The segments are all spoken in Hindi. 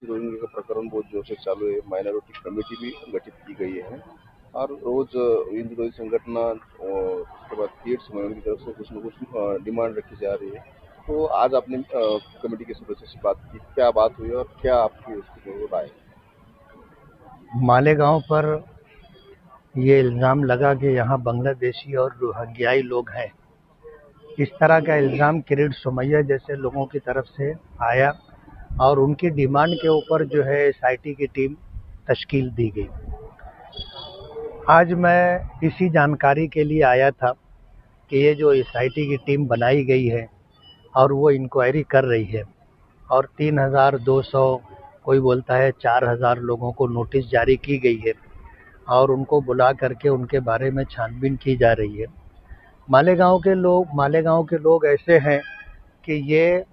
रोहिंग्या का प्रकरण बहुत जोर से चालू है। माइनॉरिटी कमेटी भी गठित की गई है और रोज हिंदू संगठन और उसके बाद पीएड समाज की तरफ से कुछ न कुछ डिमांड रखी जा रही है। तो आज आपने कमेटी के सदस्य से बात की, क्या बात हुई और क्या आपकी उसकी जो राय है? मालेगांव पर ये इल्ज़ाम लगा कि यहाँ बांग्लादेशी और रोहिंग्याई लोग हैं। इस तरह का इल्ज़ाम किरीट सोमैया जैसे लोगों की तरफ से आया और उनकी डिमांड के ऊपर जो है एसआईटी की टीम तश्कील दी गई। आज मैं इसी जानकारी के लिए आया था कि ये जो एसआईटी की टीम बनाई गई है और वो इंक्वायरी कर रही है और 3,200 कोई बोलता है 4,000 लोगों को नोटिस जारी की गई है और उनको बुला करके उनके बारे में छानबीन की जा रही है। मालेगांव के लोग ऐसे हैं कि ये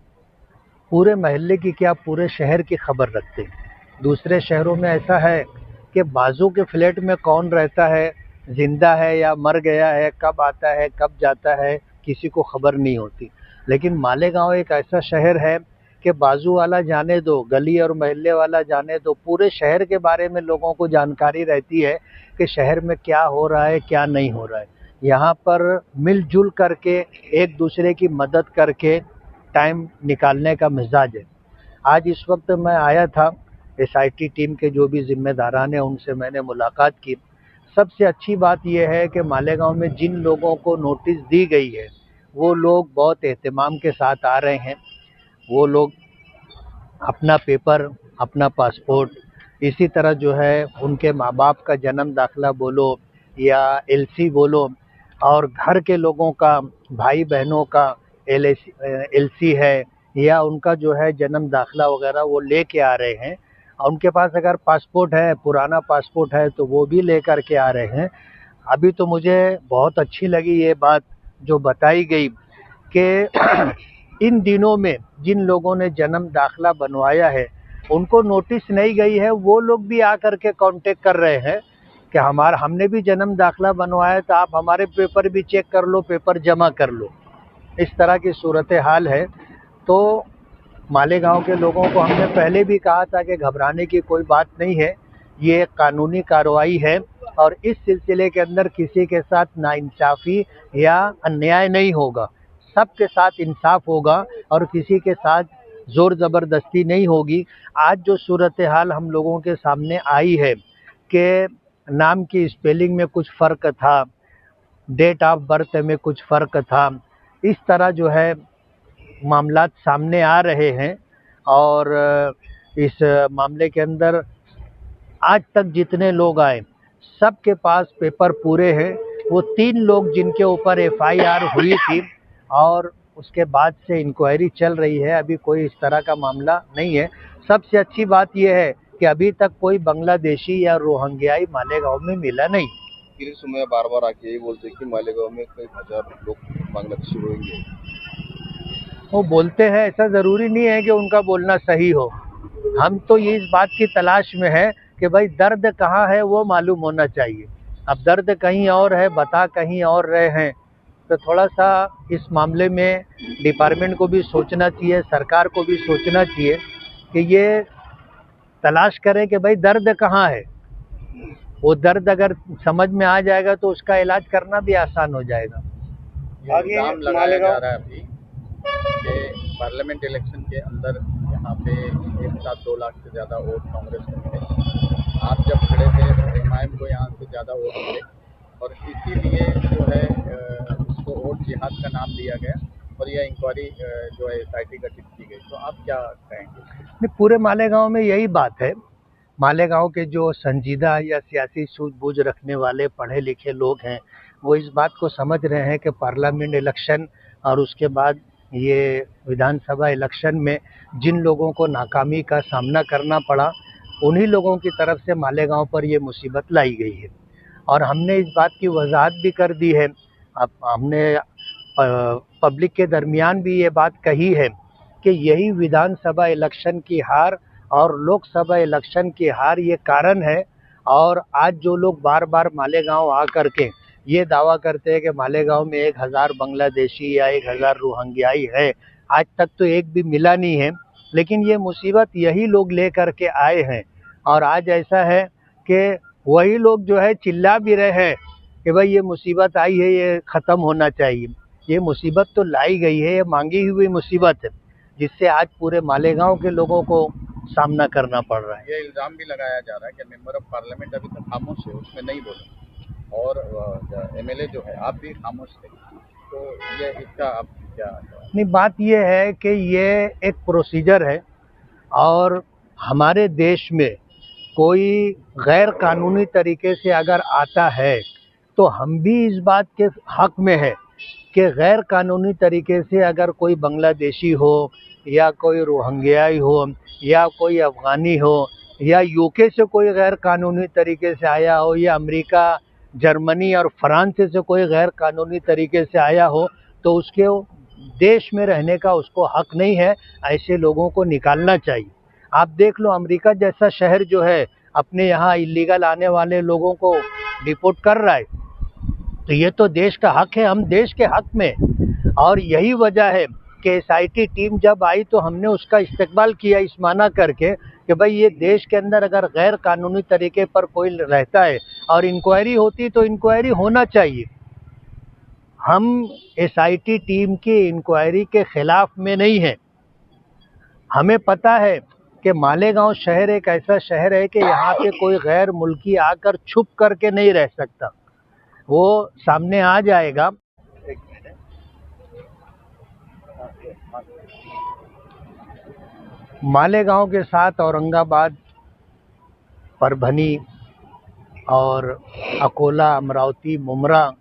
पूरे मोहल्ले की क्या पूरे शहर की खबर रखते हैं। दूसरे शहरों में ऐसा है कि बाजू के फ्लैट में कौन रहता है, जिंदा है या मर गया है, कब आता है कब जाता है, किसी को खबर नहीं होती। लेकिन मालेगांव एक ऐसा शहर है कि बाजू वाला जाने दो, गली और मोहल्ले वाला जाने दो, पूरे शहर के बारे में लोगों को जानकारी रहती है कि शहर में क्या हो रहा है क्या नहीं हो रहा है। यहाँ पर मिलजुल करके एक दूसरे की मदद करके टाइम निकालने का मिजाज है। आज इस वक्त मैं आया था, एसआईटी टीम के जो भी जिम्मेदारान हैं उनसे मैंने मुलाकात की। सबसे अच्छी बात यह है कि मालेगांव में जिन लोगों को नोटिस दी गई है वो लोग बहुत एहतमाम के साथ आ रहे हैं। वो लोग अपना पेपर, अपना पासपोर्ट, इसी तरह जो है उनके माँ बाप का जन्म दाखिला बोलो या एलसी बोलो और घर के लोगों का, भाई बहनों का एलसी है या उनका जो है जन्म दाखिला वगैरह वो लेके आ रहे हैं। और उनके पास अगर पासपोर्ट है, पुराना पासपोर्ट है तो वो भी लेकर के आ रहे हैं। अभी तो मुझे बहुत अच्छी लगी ये बात जो बताई गई कि इन दिनों में जिन लोगों ने जन्म दाखिला बनवाया है उनको नोटिस नहीं गई है, वो लोग भी आकर के कांटेक्ट कर रहे हैं कि हमने भी जन्म दाखिला बनवाया तो आप हमारे पेपर भी चेक कर लो, पेपर जमा कर लो। इस तरह की सूरत हाल है। तो मालेगांव के लोगों को हमने पहले भी कहा था कि घबराने की कोई बात नहीं है, ये एक कानूनी कार्रवाई है और इस सिलसिले के अंदर किसी के साथ नाइंसाफ़ी या अन्याय नहीं होगा। सबके साथ इंसाफ होगा और किसी के साथ ज़ोर ज़बरदस्ती नहीं होगी। आज जो सूरत हाल हम लोगों के सामने आई है कि नाम की स्पेलिंग में कुछ फ़र्क था, डेट ऑफ बर्थ में कुछ फ़र्क था, इस तरह जो है मामलात सामने आ रहे हैं। और इस मामले के अंदर आज तक जितने लोग आए सबके पास पेपर पूरे हैं। वो 3 लोग जिनके ऊपर एफआईआर हुई थी और उसके बाद से इंक्वायरी चल रही है, अभी कोई इस तरह का मामला नहीं है। सबसे अच्छी बात यह है कि अभी तक कोई बांग्लादेशी या रोहिंग्याई मालेगांव में मिला नहीं। किरीट सोमैया बार बार आके यही बोलते हैं कि मालेगांव में कई हजार लोग बांग्लादेशी रोहिंग्या हैं। वो बोलते हैं, ऐसा ज़रूरी नहीं है कि उनका बोलना सही हो। हम तो ये इस बात की तलाश में है कि भाई दर्द कहाँ है वो मालूम होना चाहिए। अब दर्द कहीं और है, बता कहीं और रहे हैं, तो थोड़ा सा इस मामले में डिपार्टमेंट को भी सोचना चाहिए, सरकार को भी सोचना चाहिए कि ये तलाश करें कि भाई दर्द कहाँ है। वो दर्द अगर समझ में आ जाएगा तो उसका इलाज करना भी आसान हो जाएगा। इल्जाम लगाया जा रहा है अभी कि पार्लियामेंट इलेक्शन के अंदर यहाँ पे एक साथ 2 लाख से ज़्यादा वोट कांग्रेस को मिले। आप जब खड़े थे तो एमआईएम को यहाँ से ज़्यादा वोट मिले और इसीलिए जो है उसको वोट जिहाद का नाम दिया गया और यह इंक्वायरी जो है एसआईटी गठित की गई। तो आप क्या कहेंगे? नहीं, पूरे मालेगांव में यही बात है। मालेगांव के जो संजीदा या सियासी सूझबूझ रखने वाले पढ़े लिखे लोग हैं वो इस बात को समझ रहे हैं कि पार्लियामेंट इलेक्शन और उसके बाद ये विधानसभा इलेक्शन में जिन लोगों को नाकामी का सामना करना पड़ा उन्हीं लोगों की तरफ से मालेगांव पर ये मुसीबत लाई गई है। और हमने इस बात की वजाहत भी कर दी है। अब हमने पब्लिक के दरमियान भी ये बात कही है कि यही विधानसभा इलेक्शन की हार और लोकसभा इलेक्शन की हार ये कारण है। और आज जो लोग बार बार मालेगांव आ करके ये दावा करते हैं कि मालेगांव में 1,000 बांग्लादेशी या 1,000 रोहिंग्याई है, आज तक तो एक भी मिला नहीं है। लेकिन ये मुसीबत यही लोग ले करके आए हैं। और आज ऐसा है कि वही लोग जो है चिल्ला भी रहे हैं कि भाई ये मुसीबत आई है, ये ख़त्म होना चाहिए। ये मुसीबत तो लाई गई है, ये मांगी हुई मुसीबत है, जिससे आज पूरे मालेगांव के लोगों को सामना करना पड़ रहा है। ये इल्ज़ाम भी लगाया जा रहा है कि मेंबर ऑफ पार्लियामेंट अभी तक खामोश है, उसमें नहीं बोले, और एमएलए जो है आप भी खामोश थे, तो ये इसका आप क्या? नहीं, बात ये है कि ये एक प्रोसीजर है, और हमारे देश में कोई गैर कानूनी तरीके से अगर आता है तो हम भी इस बात के हक में है कि गैर कानूनी तरीके से अगर कोई बांग्लादेशी हो या कोई रोहिंग्याई हो या कोई अफ़गानी हो या यूके से कोई गैर कानूनी तरीके से आया हो या अमेरिका, जर्मनी और फ्रांस से कोई गैर कानूनी तरीके से आया हो, तो उसके देश में रहने का उसको हक नहीं है। ऐसे लोगों को निकालना चाहिए। आप देख लो, अमेरिका जैसा शहर जो है अपने यहाँ इलीगल आने वाले लोगों को डिपोर्ट कर रहा है, तो ये तो देश का हक है, हम देश के हक में। और यही वजह है कि एसआईटी टीम जब आई तो हमने उसका इस्तेकबाल किया इस माना करके कि भाई ये देश के अंदर अगर गैर कानूनी तरीके पर कोई रहता है और इंक्वायरी होती तो इंक्वायरी होना चाहिए। हम एसआईटी टीम की इंक्वायरी के खिलाफ में नहीं हैं। हमें पता है कि मालेगांव शहर एक ऐसा शहर है कि यहाँ पे कोई गैर मुल्की आकर छुप करके नहीं रह सकता, वो सामने आ जाएगा। मालेगांव के साथ औरंगाबाद, परभनी और अकोला, अमरावती, मुमरा,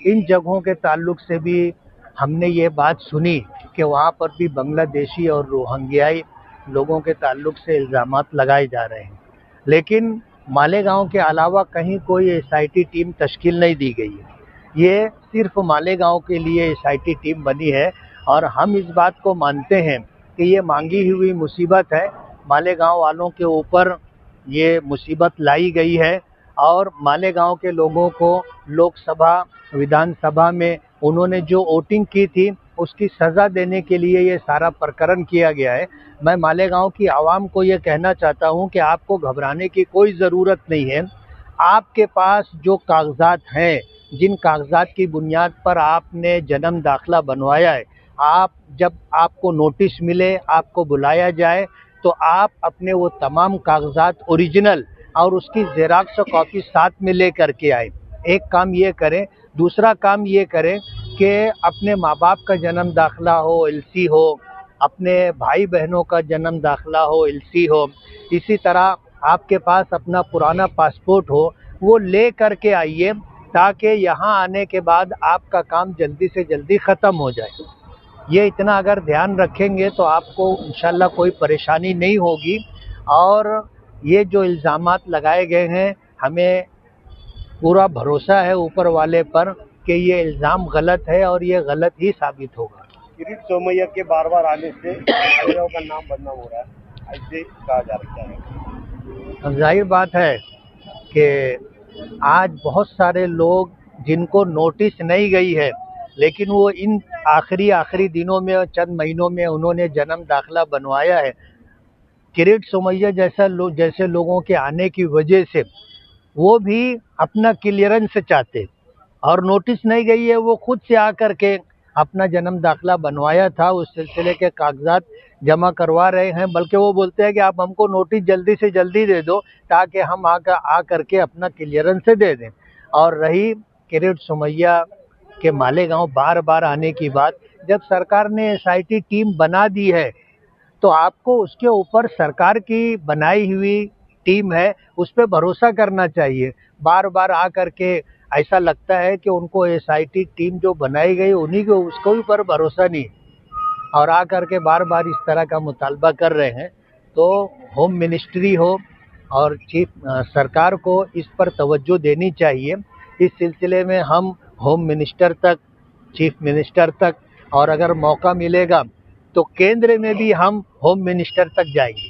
इन जगहों के ताल्लुक से भी हमने ये बात सुनी कि वहाँ पर भी बांग्लादेशी और रोहिंग्याई लोगों के ताल्लुक से इल्ज़ामात लगाए जा रहे हैं। लेकिन मालेगांव के अलावा कहीं कोई एसआईटी टीम तश्कील नहीं दी गई है। ये सिर्फ मालेगांव के लिए एसआईटी टीम बनी है, और हम इस बात को मानते हैं कि ये मांगी हुई मुसीबत है। मालेगांव वालों के ऊपर ये मुसीबत लाई गई है, और मालेगांव के लोगों को लोकसभा, विधानसभा में उन्होंने जो वोटिंग की थी उसकी सज़ा देने के लिए ये सारा प्रकरण किया गया है। मैं मालेगांव की आवाम को ये कहना चाहता हूँ कि आपको घबराने की कोई ज़रूरत नहीं है। आपके पास जो कागजात हैं, जिन कागजात की बुनियाद पर आपने जन्म दाखिला बनवाया है, आप जब आपको नोटिस मिले, आपको बुलाया जाए, तो आप अपने वो तमाम कागजात ओरिजिनल और उसकी ज़ेरॉक्स कॉपी साथ में ले करके आए। एक काम ये करें। दूसरा काम ये करें कि अपने माँ बाप का जन्म दाखिला हो, एलसी हो, अपने भाई बहनों का जन्म दाखिला हो, एलसी हो, इसी तरह आपके पास अपना पुराना पासपोर्ट हो, वो ले करके आइए, ताकि यहाँ आने के बाद आपका काम जल्दी से जल्दी ख़त्म हो जाए। ये इतना अगर ध्यान रखेंगे तो आपको इंशाल्लाह कोई परेशानी नहीं होगी। और ये जो इल्ज़ामात लगाए गए हैं, हमें पूरा भरोसा है ऊपर वाले पर कि ये इल्ज़ाम गलत है और ये गलत ही साबित होगा। किरीट सोमैया के बार बार आने से मालेगांव का नाम बदनाम हो रहा है, ऐसे कहा जा रहा है। जाहिर बात है कि आज बहुत सारे लोग जिनको नोटिस नहीं गई है, लेकिन वो इन आखिरी दिनों में, चंद महीनों में उन्होंने जन्म दाखिला बनवाया है। किरीट सोमैया जैसे लोगों के आने की वजह से वो भी अपना क्लियरेंस चाहते, और नोटिस नहीं गई है, वो खुद से आकर के अपना जन्म दाखिला बनवाया था, उस सिलसिले के कागजात जमा करवा रहे हैं। बल्कि वो बोलते हैं कि आप हमको नोटिस जल्दी से जल्दी दे दो ताकि हम आकर के अपना क्लियरेंस दे दें। और रही किरीट सोमैया के मालेगांव बार बार आने की बात, जब सरकार ने एसआईटी टीम बना दी है तो आपको उसके ऊपर सरकार की बनाई हुई टीम है, उस पर भरोसा करना चाहिए। बार बार आकर के ऐसा लगता है कि उनको एसआईटी टीम जो बनाई गई उन्हीं को, उसको ऊपर भरोसा नहीं, और आकर के बार बार इस तरह का मुतालबा कर रहे हैं। तो होम मिनिस्ट्री हो और सरकार को इस पर तवज्जो देनी चाहिए। इस सिलसिले में हम होम मिनिस्टर तक, चीफ मिनिस्टर तक, और अगर मौका मिलेगा तो केंद्र में भी हम होम मिनिस्टर तक जाएंगे।